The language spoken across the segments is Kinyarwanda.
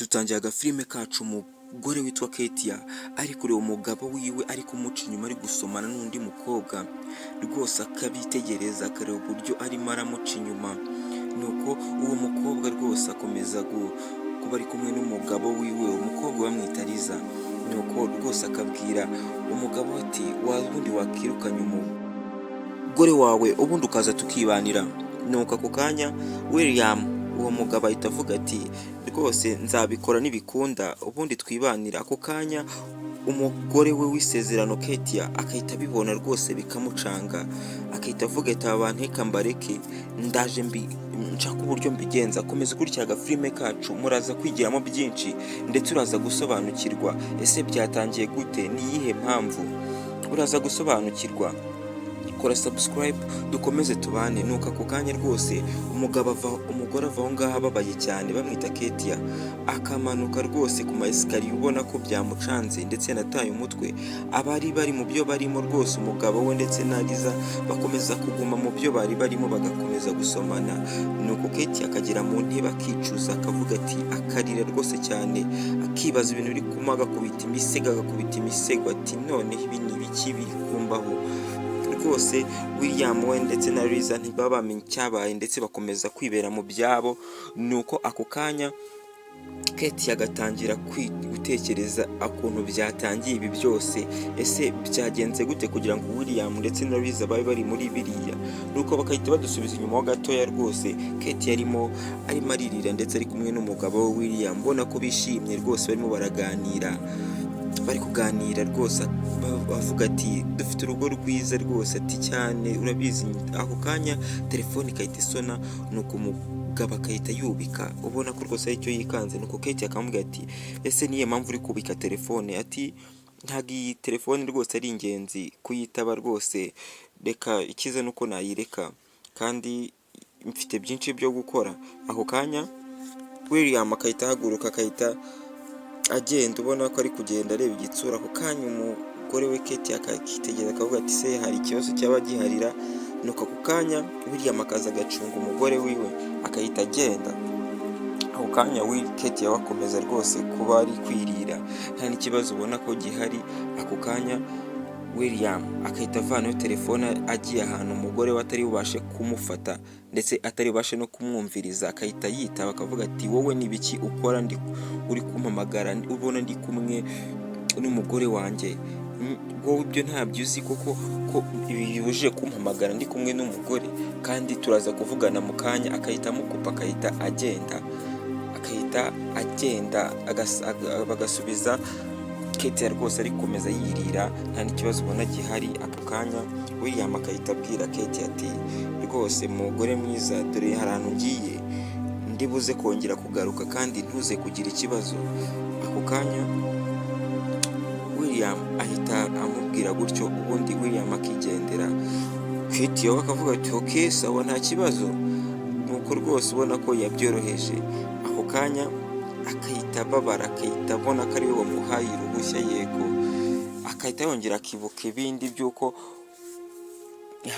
dutangiye agafilime kacu umugore witwa Ketia ari kureba umugabo wiwe ari kumuca inyuma ari gusomana n'undi mukobwa, rwose akabitegereza akareba uburyo arimo aramuca inyuma, nuko uwo mukobwa rwose akomeza kuba ari kumwe n'umugabo wiwe, umukobwa bamwita Liza, nuko rwose akabwira umugabo ati wundi wakirukanye umugore wawe ubundi ukaza tukibanira. Nuko ako kanya William uwo mugabo ahita avuga ati rwose nzabikora nibikunda ubundi twibanira. Ako kanya umugore we w'isezerano Ketia akahita abibona rwose bikamucanga, akahita avuga ati abantu reka mbareke ndaje nshaka uburyo mbigenza. Komeza ukurikira agafilime kacu muraza kwigiramo byinshi ndetse uraza gusobanukirwa ese byatangiye gute, ni iyihe mpamvu, uraza gusobanukirwa. Kora subscribe dukomeze tubane. Nuko ako kanya rwose umugore ava aho ngaho ababaye cyane bamwita Ketia, akamanuka rwose ku maesikariye ubona ko byamucanze ndetse yanataye umutwe. Abari bari mu byo barimo rwose umugabo we ndetse na Liza bakomeza kuguma mu byo bari barimo bagakomeza gusomana. Nuko Ketia akagera mu ntebe akicuza akavuga ati akarira rwose cyane, akibaza ibintu biri kumwe, agakubita imisego ati none ibi ni ibiki biri kumbaho. Rwose William we ndetse na Liza ntibaba bamenye icyabaye ndetse bakomeza kwibera mu byabo. Nuko ako kanya Ketia agatangira gutekereza ukuntu byatangiye ibi byose, ese byagenze gute kugira ngo William ndetse na Liza babe bari muri biriya. Nuko bakahita badusubiza inyuma ho gatoya rwose Ketia arimo aririra ndetse ari kumwe n'umugabo we William, mbona ko bishimye rwose barimo bari kuganira rwose bavuga ati dufite urugo rwiza rwose ati cyane urabizi. Ako kanya telefone ikahita isona, nuko umugabo akahita yubika ubona ko rwose aricyo yikanze. Nuko Ketia akamubwira ati ese niye mpamvu uri kubika telefone, ati ntabwo iyi telefone rwose ari ingenzi kuyitaba rwose, reka ikize nuko nayireka kandi mfite byinshi byo gukora. Ako kanya William akahita ahaguruka akahita agenda ubona ko ari kugenda areba igitsura. Ako kanya umugore we Ketia akitegereza akavuga ati se hari ikibazo cyaba giharira. Nuko ako kanya William akaza agacunga umugore wiwe akahita agenda. Ako kanya Ketia wakomeza rwose kuba ari kwirira nta n'ikibazo ubona ko gihari. Ako kanya William akahita avanaho telefone agiye ahantu umugore we atari bubashe kumufata ndetse atari bubashe no kumwumviriza, akahita yitaba akavuga ati wowe nibiki ukora uri kumpamagara ubona ndi kumwe n'umugore wanjye, wowe ibyo ntabyo uzi koko ko bibujije kumpamagara ndi kumwe n'umugore kandi turaza kuvugana mu kanya. Akahita amukupa akahita agenda bagasubiza Ketia rwose ari komeza yirira nta n'ikibazo ubona gihari. Ako kanya William akahita abwira Ketia ati rwose mugore mwiza dore hari ahantu ngiye ndibuze kongera kugaruka kandi ntuze kugira ikibazo. Ako kanya William ahita amubwira gutyo ubundi William akigendera. Ketia akavuga ati okay sawa nta kibazo, nuko rwose ubona ko yabyoroheje. Ako kanya akahita ababara akahita abona ko ari we wamuhaye uruhushya yego, akahita yongera akibuka ibindi by'uko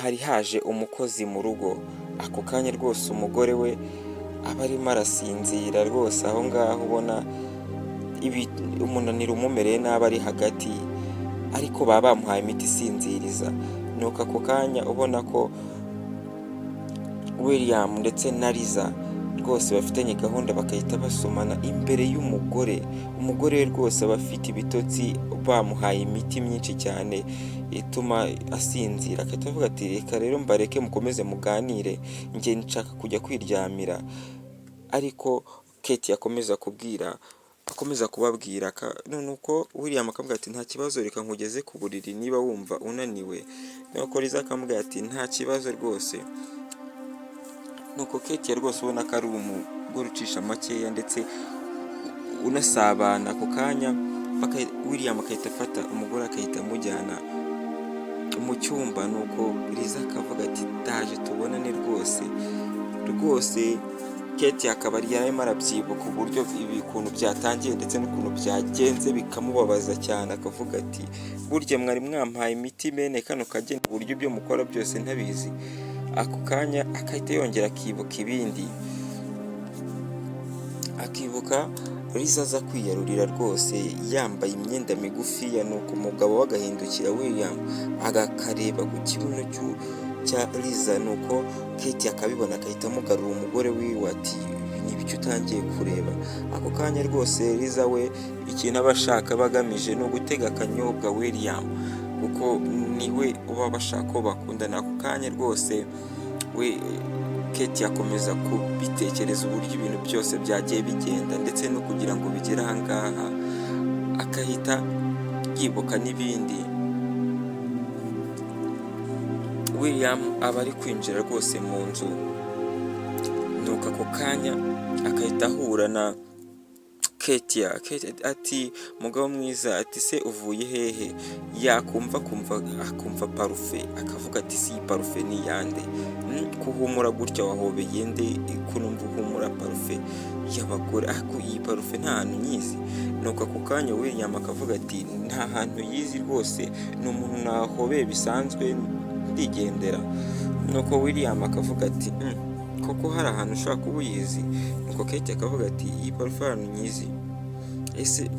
hari haje umukozi mu rugo. Ako kanya rwose umugore we aba arimo arasinzira rwose aho ngaho ubona umunaniro umumereye nabi ari hagati ariko baba bamuhaye imiti isinziriza. Nuko ako kanya ubona ko William ndetse na Liza rwose bafitanye gahunda bakahita basomana imbere y'umugore. Umugore we rwose aba afite ibitotsi bamuhaye imiti myinshi cyane ituma asinzira. Akahita avuga ati reka rero mbareke mukomeze muganire njye nshaka kujya kwiryamira. Ariko Ketia akomeza kubabwira nuko William akamubwira ati nta kibazo reka nkugeze ku buriri niba wumva unaniwe. Nuko Liza akamubwira ati nta kibazo rwose. Nuko Ketia rwose ubona ko ari umugore ucisha makeya ndetse unasabana. Ako kanya William akahita afata umugore akahita amujyana mu cyumba. Nuko Liza akavuga ati ndaje tubonane rwose Ketia akaba yarimo arabyibuka uburyo ukuntu byatangiye ndetse n'ukuntu byagenze bikamubabaza cyane. Akavuga ati burya mwari mwampaye imiti bene kano kagenda uburyo ibyo mukora byose ntabizi. Ako kanya akahita yongera akibuka ibindi, akibuka Liza aza kwiyarurira rwose yambaye imyenda migufiya, nuko umugabo we agahindukira William agakareba ku kibuno cya Liza, nuko Kate akabibona agahita amugarura umugore wiwe ati ibi ni ibiki utangiye kureba. Ako kanya rwose Liza we ikintu aba ashaka aba agamije ni ugutega akanyobwa William, kuko niwe uba bashaka ko bakundana. Ako kanya rwose we Kate akomeza kubitekereza uburyo ibintu byose byagiye bigenda, ndetse no kugira ngo bigere aha ngaha akahita yibuka n'ibindi. William aba ari kwinjira rwose mu nzu, nuko ako kanya akahita ahura na Kate ati mugabo mwiza, ati se uvuye hehe? akumva parufe akavuga ati si iyi parufe ni iyande? Kuhumura gutya wahobeye nde ko numva uhumura parufe y'abagore? Ariko iyi parufe nta hantu nyizi. Nuko ako kanya William akavuga ati nta hantu yizi rwose, ni umuntu nahobeye bisanzwe ndigendera. Nuko William akavuga ati koko hari ahantu ushobora kuba uyizi? Nuko Kate akavuga ati iyi parufe ahantu nyizi ese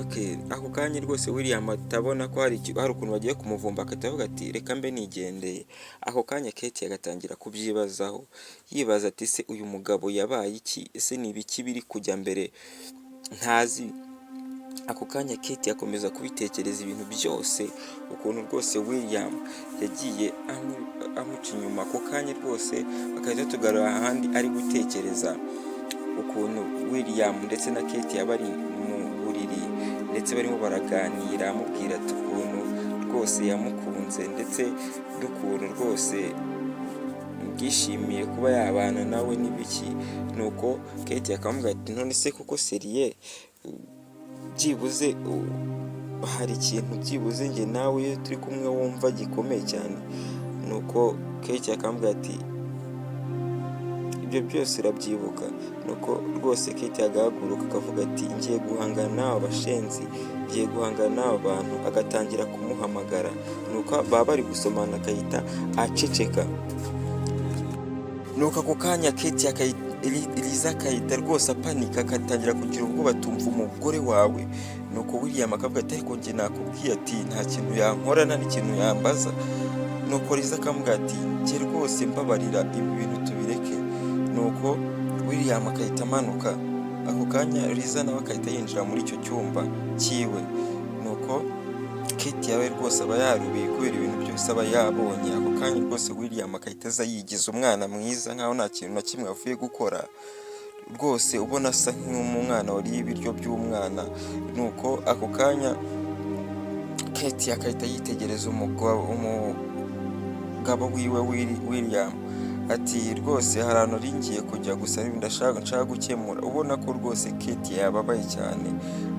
okay. Ako kanya rwose William atabona ko hari ukuntu bagiye kumuvumba, akatavuga ati reka mbe nigendeye. Ako kanya Kate agatangira kubyibazaho, yibaza ati se uyu mugabo yabaye iki? Ese ni ibiki biri kujya mbere ntazi? Ako kanya Kate akomeza kubitekereza ibintu byose, ukuntu rwose William yagiye amuca inyuma. Ako kanya rwose akahita tugarura ahandi ari gutekereza ukuntu William ndetse na Kate bari mu buriri, ndetse barimo baraganira amubwira ati ukuntu rwose yamukunze, ndetse n'ukuntu rwose bwishimiye kuba yabana nawe n'ibiki. Nuko Kate akamubwira ati none se kuko seriye byibuze hari ikintu byibuze njye nawe iyo turi kumwe wumva gikomeye cyane? Nuko Kate akamubwira ati ibyo byose urabyibuka? Nuko rwose Kate agahaguruka akavuga ati ngiye guhangana n'aba bashenzi, ngiye guhangana n'aba bantu, agatangira kumuhamagara. Nuko baba bari gusomana akahita aceceka. Nuko ako kanya Kate Liza akahita rwose apanika, akatangira kugira ubwoba, tumva umugore wawe. Nuko William akavuga ati ariko njye nakubwiye ati nta kintu yankora nta n'ikintu yambaza. Nuko Liza akamubwira ati njye rwose mbabarira, ibi bintu tubireke. Nuko William akahita amanuka. Ako kanya Liza nawe akahita yinjira muri icyo cyumba cyiwe. Nuko Kate yawe rwose aba yarubiye kubera ibintu byose aba yabonye. Ako kanya rwose William akahita aza yigiza umwana mwiza nkaho nta kintu na kimwe avuye gukora, rwose ubona asa nk'umwana wariye ibiryo by'umwana. Nuko ako kanya Kate akahita yitegereza umugabo wiwe William ati rwose hari ahantu ngiye kujya, gusa nshaka gukemura. Ubona ko rwose Kate yababaye cyane.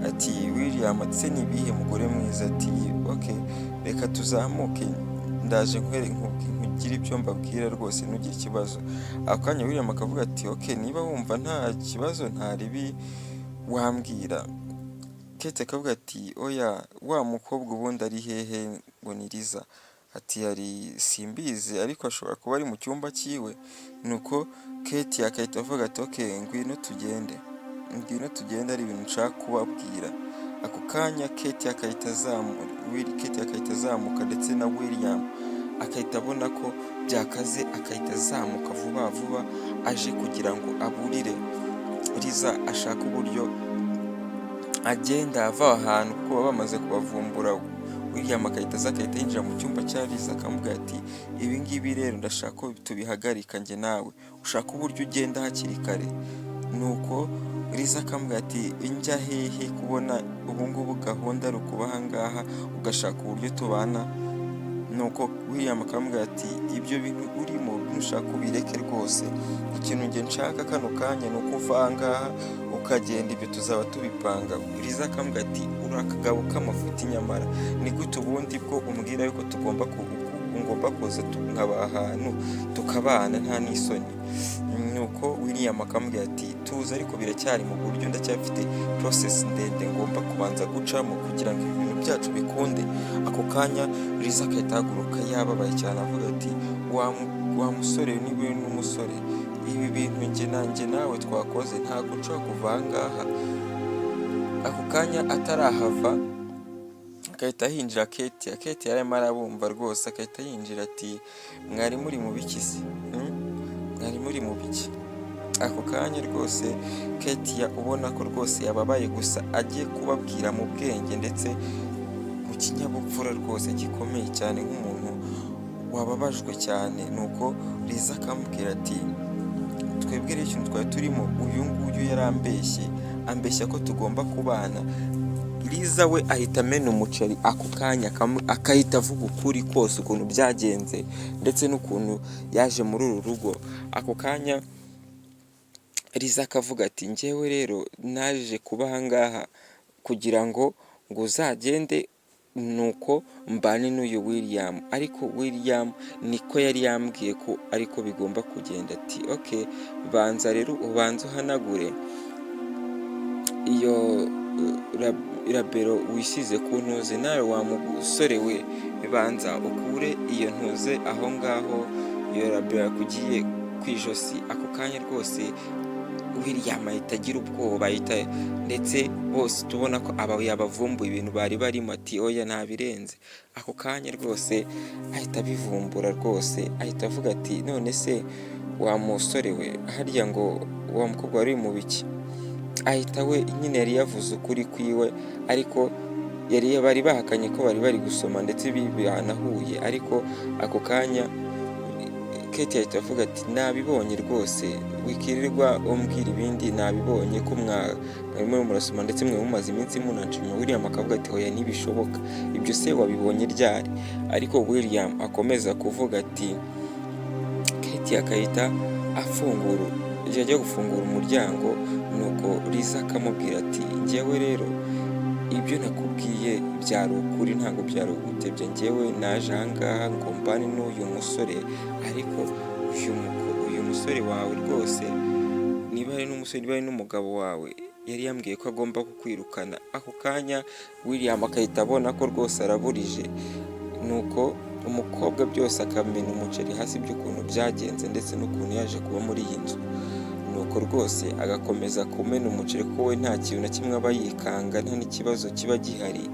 Ati William ati se ni ibihe mugore mwiza? Ati okay reka tuzamuke ndaje nkugire ibyo mbabwira rwose ntugire ikibazo. Ako kanya William akavuga ati okay niba wumva nta kibazo nta ribi wambwira. Kate akavuga ati oya wa mukobwa ubundi ari hehe ngo ni Liza? Ati yari simbizi ariko ashobora kuba ari mu cyumba cyiwe. Nuko Kate akahita avuga ati okay ngwino tugende ari ibintu nshaka kubabwira. Ako kanya Kate akahita azamuka ndetse na William akahita abona ko byakaze, akahita azamuka vuba aje kugira ngo aburire Liza, ashaka uburyo agenda ava ahantu kuko baba bamaze kubavumbura. William akahita yinjira mu cyumba cya Liza akamubwira ati ibi ngibi rero ndashaka ko tubihagarika njye nawe, ushaka uburyo ugenda hakiri kare. Nuko Liza akamubwira ati njya hehe kubona ubu ngubu gahunda ari ukuba aha ngaha ugashaka uburyo tubana? Nuko William akamubwira ati ibyo bintu urimo ntushaka ubireke rwose, ikintu njye nshaka kano kanya ni uko uva aha ngaha ukagenda, ibyo tuzaba tubipanga. Liza akamubwira ati uri akagabo k'amafuti, nyamara ni gute ubundi bwo umbwira yuko ngomba kuza nkaba ahantu tukabana nta n'isoni? Nuko William akamubwira ati tuza ariko biracyari mu buryo, ndacyafite process ndende ngomba kubanza gucamo kugira ngo ibintu byacu bikunde. Ako kanya Liza akahita ahaguruka yababaye cyane avuga ati wa musore niba uri n'umusore ibi bintu njye nawe twakoze ntabwo nshobora kuva aha ngaha. Ako kanya atarahava agahita hinjira Ketia. Ketia yarimo arabumva rwose, agahita yinjira ati mwari muri mu biki se? Mwari muri mu biki? Ako kanya rwose Ketia ubona ko rwose yababaye, gusa agiye kubabwira mu bwenge ndetse mu kinyabupfura rwose gikomeye cyane, nk'umuntu wababajwe cyane. Nuko Liza akamubwira ati twebwe rero ikintu twari turimo, uyu nguyu yarambeshye, ambeshya ko tugomba kubana. Liza we ahita amena umuceri ako kanya, akahita avuga ukuri kose ukuntu byagenze ndetse n'ukuntu yaje muri uru rugo. Ako kanya Liza akavuga ati njyewe rero naje kuba aha ngaha kugira ngo uzagende nuko mbane n'uyu William, ariko William niko yari yambwiye ko ariko bigomba kugenda. Ati okay, banza rero ubanze uhanagure iyo rabero wisize ku ntuze, nawe wa musore we banza ukure iyo ntuze aho ngaho, iyo rabero yakugiye ku ijosi. Ako kanya rwose William ahita agira ubwoba, ndetse bose tubona ko yabavumbuye ibintu bari barimo. Ati oya ntabirenze. Ako kanya rwose ahita abivumbura rwose, ahita avuga ati none se wa musore we, harya ngo wa mukobwa wari mu biki? Ahita we nyine yari yavuze ukuri kwiwe, ariko bari bahakanye ko bari bari gusoma ndetse banahuye. Ariko ako kanya Ketia ahita avuga ati nabibonye rwose, wikirirwa umbwira ibindi, nabibonye ko mwarimo murasoma ndetse mwe mumaze iminsi munanshima. William akavuga ati oya ntibishoboka, ibyo se wabibonye ryari? Ariko William akomeza kuvuga ati, Ketia akahita ajya gufungura umuryango. Nuko Liza akamubwira ati njyewe rero ibyo nakubwiye byari ukuri, ntabwo byari ugutebya. Njyewe naje aha ngaha ngo mbane n'uyu musore, ariko uyu musore wawe rwose, niba ari n'umusore, niba ari n'umugabo wawe, yari yambwiye ko agomba kukwirukana. Ako kanya William akahita abona ko rwose araburije. Nuko umukobwa byose akamena umuceri hasi by'ukuntu byagenze ndetse n'ukuntu yaje kuba muri iyi nzu. Nuko rwose agakomeza kumena umuceri ko we nta kintu na kimwe aba yikanga, nta n'ikibazo kiba gihari.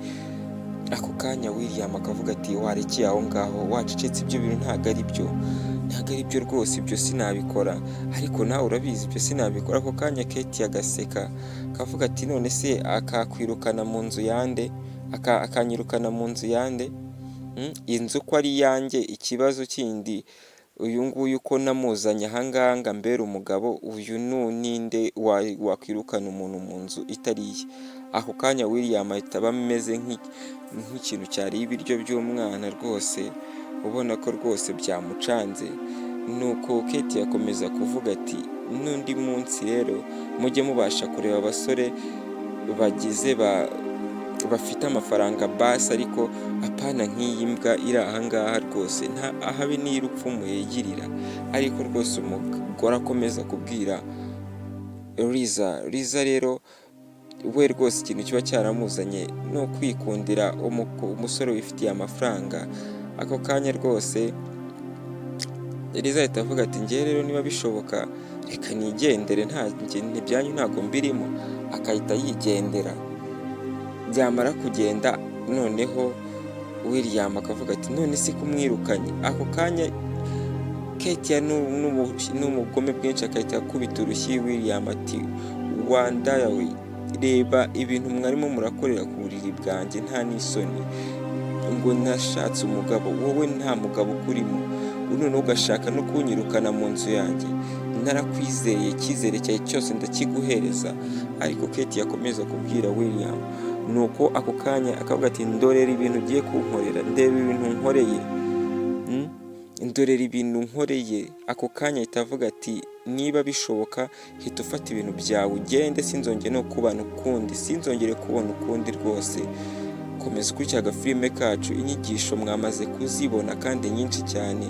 Ako kanya William akavuga ati warekeye aho ngaho, wacecetse, ibyo bintu ntabwo ari byo rwose, ibyo sinabikora. Ariko nawe urabizi ibyo sinabikora. Ako kanya Ketia agaseka akavuga ati none se akakwirukana mu nzu yande, akanyirukana mu nzu yande? Inzu ko ari iyanjye, ikibazo kindi uyu nguyu ko namuzanye aha ngaha ngo ambere umugabo, uyu ninde wakwirukana umuntu mu nzu itari iye? Ako kanya William ahita aba ameze nk'ikintu cyariye ibiryo by'umwana rwose, ubona ko rwose byamucanze. Nuko Ketia akomeza kuvuga ati n'undi munsi rero mujye mubasha kureba abasore bafite amafaranga basi, ariko apana nk'iyi mbwa iri aha ngaha rwose, ahabe n'irupfumuye yigirira. Ariko rwose umugore akomeza kubwira Liza rero we rwose ikintu kiba cyaramuzanye ni ukwikundira umusore wifitiye amafaranga. Ako kanya rwose Liza ahita avuga ati njye rero niba bishoboka reka nigendere, ntibyanyu ntabwo mbirimo. Akahita yigendera. Byamara kugenda noneho William akavuga ati none se kumwirukanye. Ako kanya Ketia n'umugome bwinshi akahita akubita urushyi William ati wandaya we, reba ibintu mwarimo murakorera ku buriri bwanjye, nta n'isoni. Ngo nashatse umugabo, wowe nta mugabo ukurimo, noneho ugashaka no kunyirukana mu nzu yanjye. Narakwizeye, icyizere cyawe cyose ndakiguhereza. Ariko Ketia akomeza kubwira William. Nuko ako kanya akavuga ati ndorera ibintu ugiye kunkorera, ndeba ibintu nkoreye, ndorera ibintu nkoreye. Ako kanya ahita avuga ati niba bishoboka hita ufata ibintu byawe ugende, sinzongere no kubana ukundi, sinzongere kubona ukundi rwose. Komeza ukurikira agafilime kacu, inyigisho mwamaze kuzibona kandi nyinshi cyane.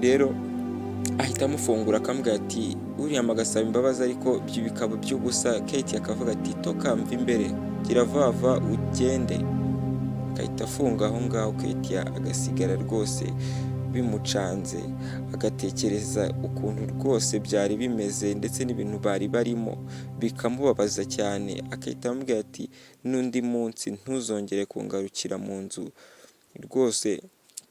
Rero ahita amufungura akamubwira ati William agasaba imbabazi, ariko bikaba by'ubusa. Ketia akavuga ati toka mva imbere, gira vava ugende. Akahita afunga aho ngaho, Ketia agasigara rwose bimucanze, agatekereza ukuntu rwose byari bimeze ndetse n'ibintu bari barimo bikamubabaza cyane, agahita amubwira ati n'undi munsi ntuzongere kungarukira mu nzu. Rwose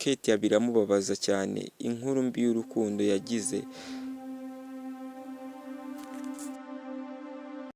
Ketia biramubabaza cyane, inkuru mbi y'urukundo yagize